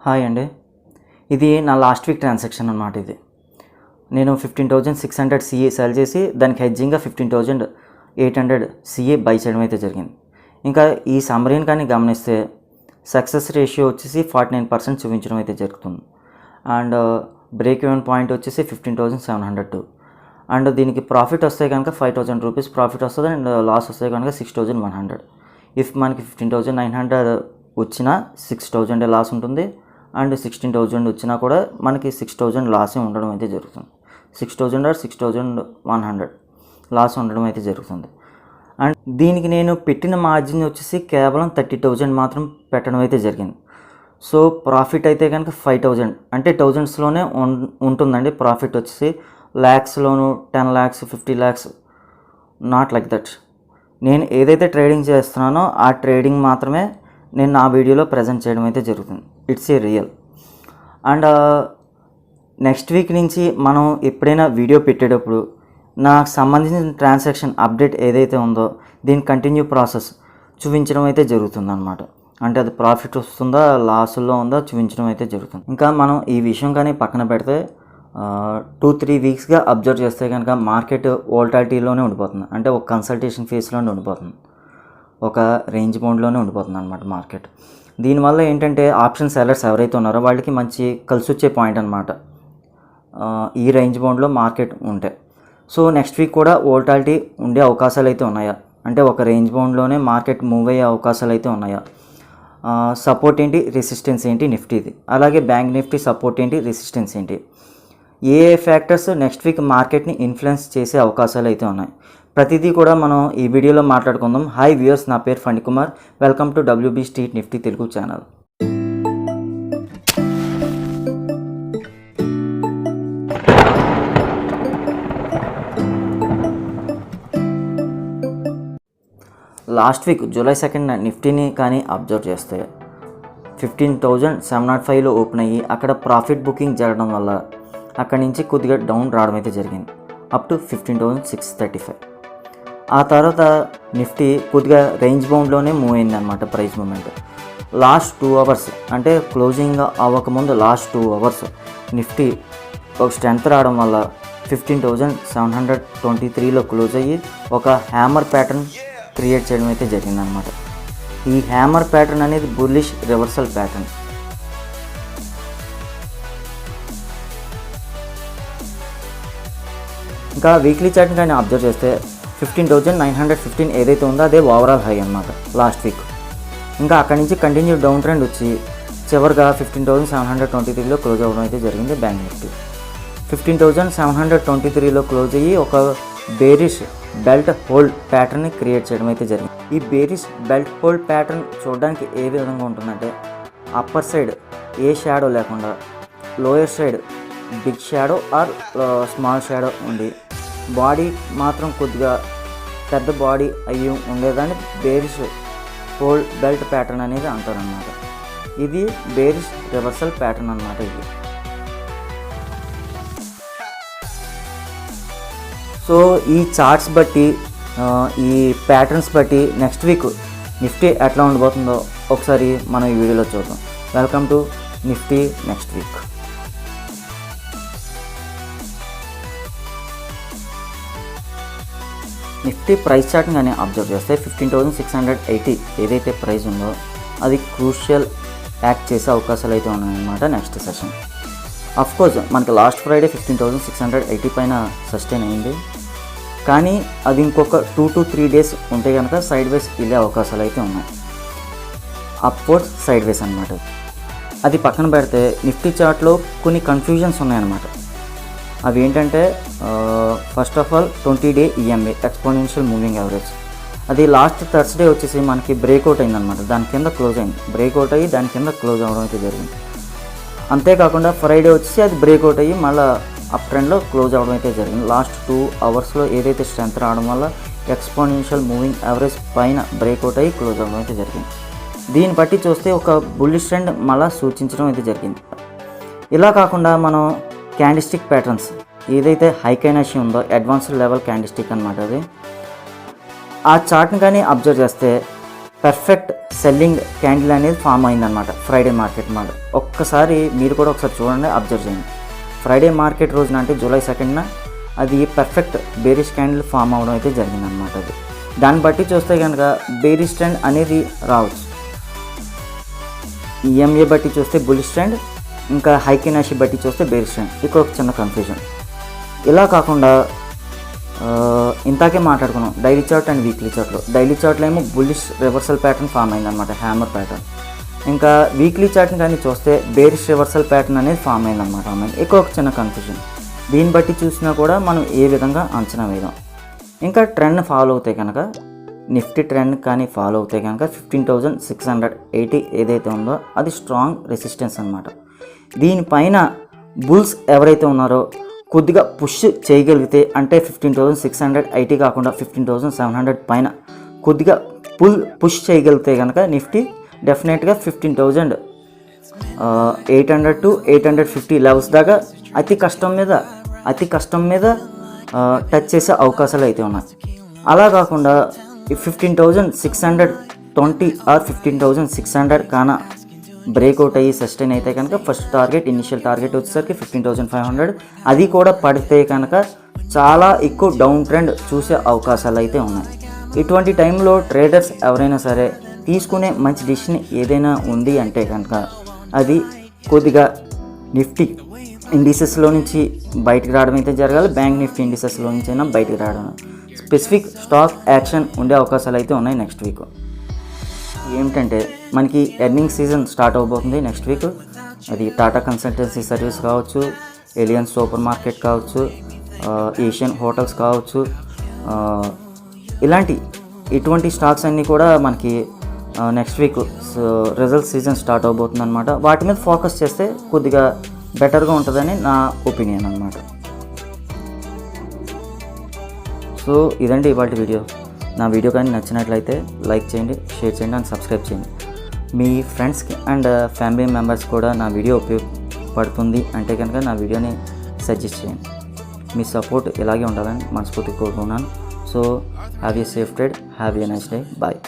Hi అండి, ఇది నా లాస్ట్ వీక్ ట్రాన్సాక్షన్ అన్నమాట. ఇది నేను 15,600 సిఏ సెల్ చేసి దానికి హెడ్జింగ్గా 15,800 సిఏ బై చేయడం అయితే జరిగింది. ఇంకా ఈ సమ్మరీని కానీ గమనిస్తే సక్సెస్ రేషియో వచ్చేసి 49% చూపించడం అయితే జరుగుతుంది. అండ్ బ్రేక్ ఈవెన్ పాయింట్ వచ్చేసి 15,702. అండ్ దీనికి ప్రాఫిట్ వస్తే కనుక 5,000 రూపీస్ ప్రాఫిట్ వస్తుంది. అండ్ లాస్ వస్తే కనుక 6,100. ఇఫ్ మనకి 15,900 వచ్చినా 6,000 లాస్ ఉంటుంది. అండ్ 16,000 వచ్చినా కూడా మనకి 6,000 లాసే ఉండడం అయితే జరుగుతుంది. 6,000 ఆర్ 6,100 లాస్ ఉండడం అయితే జరుగుతుంది. అండ్ దీనికి నేను పెట్టిన మార్జిన్ వచ్చేసి కేవలం 30,000 మాత్రం పెట్టడం అయితే జరిగింది. సో ప్రాఫిట్ అయితే కనుక 5,000 అంటే థౌజండ్స్లోనే ఉంటుందండి. ప్రాఫిట్ వచ్చేసి ల్యాక్స్లోను 10 lakhs 50 lakhs not like that. నేను ఏదైతే ట్రేడింగ్ చేస్తున్నానో ఆ ట్రేడింగ్ మాత్రమే నేను నా వీడియోలో ప్రజెంట్ చేయడం అయితే జరుగుతుంది. It's a real. And next week నుంచి మనం ఎప్పుడైనా వీడియో పెట్టేటప్పుడు నాకు సంబంధించిన ట్రాన్సాక్షన్ అప్డేట్ ఏదైతే ఉందో దీని కంటిన్యూ ప్రాసెస్ చూపించడం అయితే జరుగుతుంది అనమాట. అంటే అది ప్రాఫిట్ వస్తుందా లాసుల్లో ఉందా చూపించడం అయితే జరుగుతుంది. ఇంకా మనం ఈ విషయం కానీ పక్కన పెడితే 2-3 వీక్స్గా అబ్జర్వ్ చేస్తే కనుక మార్కెట్ వోల్టాలిటీలోనే ఉండిపోతుంది. అంటే ఒక కన్సల్టేషన్ ఫేస్లోనే ఉండిపోతుంది, ఒక రేంజ్ బౌండ్లోనే ఉండిపోతుంది అనమాట మార్కెట్. దీనివల్ల ఏంటంటే ఆప్షన్ సెల్లర్స్ ఎవరైతే ఉన్నారో వాళ్ళకి మంచి కలిసి వచ్చే పాయింట్ అనమాట ఈ రేంజ్ బౌండ్లో మార్కెట్ ఉంటే. సో నెక్స్ట్ వీక్ కూడా వోల్టాలిటీ ఉండే అవకాశాలు అయితే ఉన్నాయా, అంటే ఒక రేంజ్ బౌండ్లోనే మార్కెట్ మూవ్ అయ్యే అవకాశాలు అయితే ఉన్నాయా. సపోర్ట్ ఏంటి, రెసిస్టెన్స్ ఏంటి నిఫ్టీది, అలాగే బ్యాంక్ నిఫ్టీ సపోర్ట్ ఏంటి, రెసిస్టెన్స్ ఏంటి, ఏ ఫ్యాక్టర్స్ నెక్స్ట్ వీక్ మార్కెట్ని ఇన్ఫ్లుయెన్స్ చేసే అవకాశాలు అయితే ఉన్నాయి, ప్రతిదీ కూడా మనం ఈ వీడియోలో మాట్లాడుకుందాం. హాయ్ వ్యూయర్స్, నా పేరు Phani Kumar. Welcome to WB street Nifty Telugu channel. Last week July 2nd నిఫ్టీని కానీ అబ్జర్వ్ చేస్తే 15,705లో ఓపెన్ అయ్యి అక్కడ ప్రాఫిట్ బుకింగ్ జరగడం వల్ల అక్కడి నుంచి కొద్దిగా డౌన్ రావడం అయితే జరిగింది అప్ టు 15,635. ఆ తర్వాత నిఫ్టీ కొద్దిగా రేంజ్ బౌండ్లోనే మూవ్ అయింది అనమాట ప్రైస్ మూమెంట్. లాస్ట్ 2 hours అంటే క్లోజింగ్ అవ్వకముందు లాస్ట్ 2 hours నిఫ్టీ ఒక స్ట్రెంత్ రావడం వల్ల 15,723లో క్లోజ్ అయ్యి ఒక హ్యామర్ ప్యాటర్న్ క్రియేట్ చేయడం అయితే జరిగిందనమాట. ఈ హ్యామర్ ప్యాటర్న్ అనేది బుల్లిష్ రివర్సల్ ప్యాటర్న్. ఇంకా వీక్లీ చార్ట్ని కానీ అబ్జర్వ్ చేస్తే 15,915 ఏదైతే ఉందో అదే ఓవరాల్ హై అన్నమాట లాస్ట్ వీక్. ఇంకా అక్కడి నుంచి కంటిన్యూ డౌన్ ట్రెండ్ వచ్చి చివరిగా 15,723లో క్లోజ్ అవ్వడం అయితే జరిగింది బ్యాంక్ నిఫ్టీ. 15,723లో క్లోజ్ అయ్యి ఒక బేరిష్ బెల్ట్ హోల్డ్ ప్యాటర్న్ని క్రియేట్ చేయడం అయితే జరిగింది. ఈ బేరిష్ బెల్ట్ హోల్డ్ ప్యాటర్న్ చూడడానికి ఏ విధంగా ఉంటుందంటే అప్పర్ సైడ్ ఏ షాడో లేకుండా lower side big shadow or small shadow ఉండి బాడీ మాత్రం కొద్దిగా పెద్ద బాడీ అయ్యి ఉండేదాన్ని బేరిష్ హోల్డ్ బెల్ట్ ప్యాటర్న్ అనేది అంటారనమాట. ఇది బేరిష్ రివర్సల్ ప్యాటర్న్ అనమాట. ఇది సో ఈ చార్ట్స్ బట్టి ఈ ప్యాటర్న్స్ బట్టి నెక్స్ట్ వీక్ నిఫ్టీ ఎట్లా ఉండబోతుందో ఒకసారి మనం ఈ వీడియోలో చూద్దాం. Welcome to Nifty next week. Nifty price చార్ట్ని కానీ అబ్జర్వ్ చేస్తే 15,680 ఏదైతే ప్రైస్ ఉందో అది క్రూషియల్ యాక్ట్ చేసే అవకాశాలు అయితే ఉన్నాయన్నమాట నెక్స్ట్ సెషన్. అఫ్కోర్స్ మనకి లాస్ట్ ఫ్రైడే 15,680 పైన సస్టైన్ అయింది, కానీ అది ఇంకొక 2 to 3 days ఉంటే కనుక సైడ్ వేస్ వెళ్ళే అవకాశాలు అయితే ఉన్నాయి. అప్వర్డ్స్ సైడ్ వేస్ అనమాట. అది పక్కన పెడితే నిఫ్టీ చార్ట్లో కొన్ని కన్ఫ్యూజన్స్ ఉన్నాయన్నమాట. అవి ఏంటంటే first of all 20-day EMA exponential moving average, అది లాస్ట్ థర్స్డే వచ్చేసి మనకి బ్రేక్అవుట్ అయిందనమాట. దాని కింద క్లోజ్ అయింది, బ్రేక్అవుట్ అయ్యి దాని కింద క్లోజ్ అవ్వడం అయితే జరిగింది. అంతేకాకుండా ఫ్రైడే వచ్చేసి అది బ్రేక్అవుట్ అయ్యి మళ్ళీ అప్ ట్రెండ్లో క్లోజ్ అవ్వడం అయితే జరిగింది. లాస్ట్ 2 hours ఏదైతే స్ట్రెంత్ రావడం వల్ల ఎక్స్పోనెన్షియల్ మూవింగ్ యావరేజ్ పైన బ్రేక్అవుట్ అయ్యి క్లోజ్ అవ్వడం అయితే జరిగింది. దీన్ని బట్టి చూస్తే ఒక బుల్లిష్ ట్రెండ్ మళ్ళీ సూచించడం అయితే జరిగింది. ఇలా కాకుండా మనం క్యాండిస్టిక్ ప్యాటర్న్స్ ఏదైతే హైకైనాషి ఉందో అడ్వాన్స్డ్ లెవెల్ క్యాండిస్టిక్ అనమాట. అది ఆ చార్ట్ని కానీ అబ్జర్వ్ చేస్తే పర్ఫెక్ట్ సెల్లింగ్ క్యాండిల్ అనేది ఫామ్ అయిందనమాట ఫ్రైడే మార్కెట్ మాట. ఒక్కసారి మీరు కూడా ఒకసారి చూడండి, అబ్జర్వ్ చేయండి. ఫ్రైడే మార్కెట్ రోజున అంటే జూలై 2న అది పర్ఫెక్ట్ బేరిష్ క్యాండిల్ ఫామ్ అవ్వడం అయితే జరిగిందనమాట. అది దాన్ని బట్టి చూస్తే కనుక బేరిష్ ట్రెండ్ అనేది రావచ్చు. ఈఎంఏ బట్టి చూస్తే బులిష్ ట్రెండ్, ఇంకా హైకినాషి బట్టి చూస్తే బేరిష్ ట్రెండ్. ఇక్కడ ఒక చిన్న కన్ఫ్యూజన్. ఇలా కాకుండా ఇంతాకే మాట్లాడుకున్నాం డైలీ చార్ట్ అండ్ వీక్లీ చార్ట్లో. డైలీ చార్ట్లో ఏమో బుల్లిష్ రివర్సల్ ప్యాటర్న్ ఫామ్ అయిందనమాట, హ్యామర్ ప్యాటర్న్. ఇంకా వీక్లీ చార్ట్ని కానీ చూస్తే బేరిష్ రివర్సల్ ప్యాటర్న్ అనేది ఫామ్ అయిందనమాట. ఇక్కడ ఒక చిన్న కన్ఫ్యూజన్. దీన్ని బట్టి చూసినా కూడా మనం ఏ విధంగా అంచనా వేయడం. ఇంకా ట్రెండ్ ఫాలో అవుతాయి కనుక, నిఫ్టీ ట్రెండ్ కానీ ఫాలో అవుతాయి కనుక 15,680 ఏదైతే ఉందో అది స్ట్రాంగ్ రెసిస్టెన్స్ అనమాట. దీనిపైన బుల్స్ ఎవరైతే ఉన్నారో కొద్దిగా పుష్ చేయగలిగితే, అంటే 15,680 కాకుండా 15,700 పైన కొద్దిగా పుష్ చేయగలిగితే కనుక నిఫ్టీ డెఫినెట్గా 15,800 to 850 లెవెల్స్ దాకా అతి కష్టం మీద టచ్ చేసే అవకాశాలు అయితే ఉన్నాయి. అలా కాకుండా 15,620 ఆర్ 15,600 కాన బ్రేక్అవుట్ అయ్యి సస్టైన్ అయితే కనుక ఫస్ట్ టార్గెట్, ఇనిషియల్ టార్గెట్ వచ్చేసరికి 15,500. అది కూడా పడితే కనుక చాలా ఎక్కువ డౌన్ ట్రెండ్ చూసే అవకాశాలు అయితే ఉన్నాయి. ఇటువంటి టైంలో ట్రేడర్స్ ఎవరైనా సరే తీసుకునే మంచి డిసిషన్ ఏదైనా ఉంది అంటే కనుక అది కొద్దిగా నిఫ్టీ ఇండిసెస్లో నుంచి బయటకు రావడం అయితే జరగాలి. బ్యాంక్ నిఫ్టీ ఇండిసెస్లో నుంచి అయినా బయటకు రావడం. స్పెసిఫిక్ స్టాక్ యాక్షన్ ఉండే అవకాశాలు అయితే ఉన్నాయి నెక్స్ట్ వీక్. ఏమిటంటే మనకి ఎర్నింగ్ సీజన్ స్టార్ట్ అవబోతుంది నెక్స్ట్ వీక్. అది టాటా కన్సల్టెన్సీ సర్వీస్ కావచ్చు, ఎలియన్స్ సూపర్ మార్కెట్ కావచ్చు, ఏషియన్ హోటల్స్ కావచ్చు, ఇటువంటి స్టాక్స్ అన్నీ కూడా మనకి next week result season start అవబోతుంది అనమాట. వాటి మీద ఫోకస్ చేస్తే కొద్దిగా బెటర్గా ఉంటుందని నా ఒపీనియన్ అనమాట. సో ఇదండి ఇవాళ వీడియో. నా వీడియో కానీ నచ్చినట్లయితే లైక్ చేయండి, షేర్ చేయండి అండ్ సబ్స్క్రైబ్ చేయండి. మీ ఫ్రెండ్స్కి అండ్ ఫ్యామిలీ మెంబర్స్ కూడా నా వీడియో ఉపయోగపడుతుంది అంటే కనుక నా వీడియోని సజెస్ట్ చేయండి. మీ సపోర్ట్ ఇలాగే ఉండాలని మనస్ఫూర్తిగా కోరుకున్నాను. So have a safe trade, have a nice day, bye.